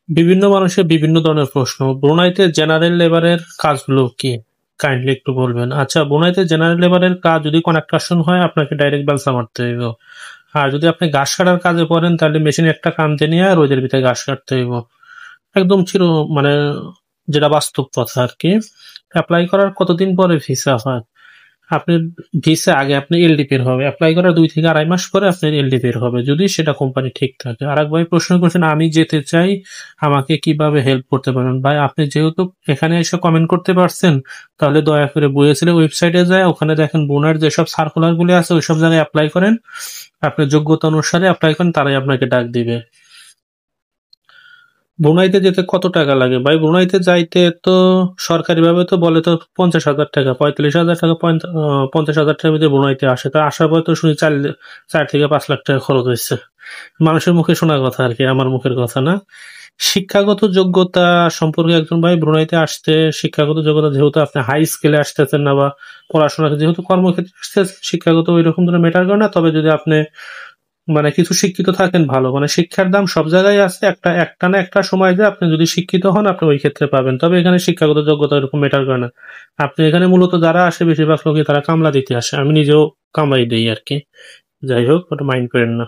বিভিন্ন মানুষের বিভিন্ন ধরনের প্রশ্ন। ব্রুনাইতে জেনারেল লেবারের কাজগুলো কি? কাইন্ডলি একটু বলবেন। আচ্ছা, ব্রুনাইতে জেনারেল লেবারের কাজ যদি কনস্ট্রাকশন হয় আপনাকে ডাইরেক্ট বেলচা মারতে হইব। আর যদি আপনি ঘাস কাটার কাজে পড়েন তাহলে মেশিনে একটা কান্দে নিয়ে রোদের ভিতরে ঘাস কাটতে হইব। একদম মানে যেটা বাস্তব কথা আরকি। এপ্লাই করার কতদিন পরে ভিসা হয়? আপনার ভিসা আগে আপনি এলডিপি এর হবে। এপ্লাই করার ২ থেকে ২.৫ মাস পরে আপনার এলডিপি এর হবে। যদি সেটা কোম্পানি ঠিক থাকে। আরেক ভাই প্রশ্ন করেছেন, আমি যেতে চাই, আমাকে কিভাবে হেল্প করতে পারেন? ভাই আপনি যেহেতু এখানে এসে কমেন্ট করতে পারছেন, তাহলে দয়া করে বইয়েছিল ওয়েবসাইটে যায় ওখানে দেখেন বোনার যেসব সার্কুলার গুলি আছে ওইসব জায়গায় এপ্লাই করেন। আপনার যোগ্যতা অনুসারে এপ্লাই করেন, তারাই আপনাকে ডাক দিবে। ব্রুনাইতে যেতে কত টাকা লাগে? ভাই ব্রুনাইতে যাইতে তো সরকারিভাবে তো বলে তো ৫০,০০০ টাকা, ৪৫,০০০ টাকা, ৫০,০০০ টাকার ভিতরে ব্রুনাইতে আসে। তা আসার পরে তো শুনি ৪ থেকে ৫ লাখ টাকা খরচ হয়েছে। মানুষের মুখে শোনা কথা আর কি, আমার মুখের কথা না। শিক্ষাগত যোগ্যতা সম্পর্কে একজন ভাই ব্রুনাইতে আসতে শিক্ষাগত যোগ্যতা যেহেতু আপনি হাই স্কেলে আসতেছেন না বা পড়াশোনা যেহেতু কর্মক্ষেত্রে আসতেছেন, শিক্ষাগত ওই রকম ধরনের ম্যাটার করে না। তবে যদি আপনি মানে কিছু শিক্ষিত থাকেন ভালো, মানে শিক্ষার দাম সব জায়গায় আছে, একটা না একটা সময় যে আপনি যদি শিক্ষিত হন আপনি ওই ক্ষেত্রে পাবেন। তবে এখানে শিক্ষাগত যোগ্যতা এরকম ম্যাটার করে না। আপনি এখানে মূলত যারা আসে বেশিরভাগ লোকই তারা কামলা দিতে আসে, আমি নিজেও কামলাই দিই আর কি। যাই হোক, ওটা মাইন্ড করেন না।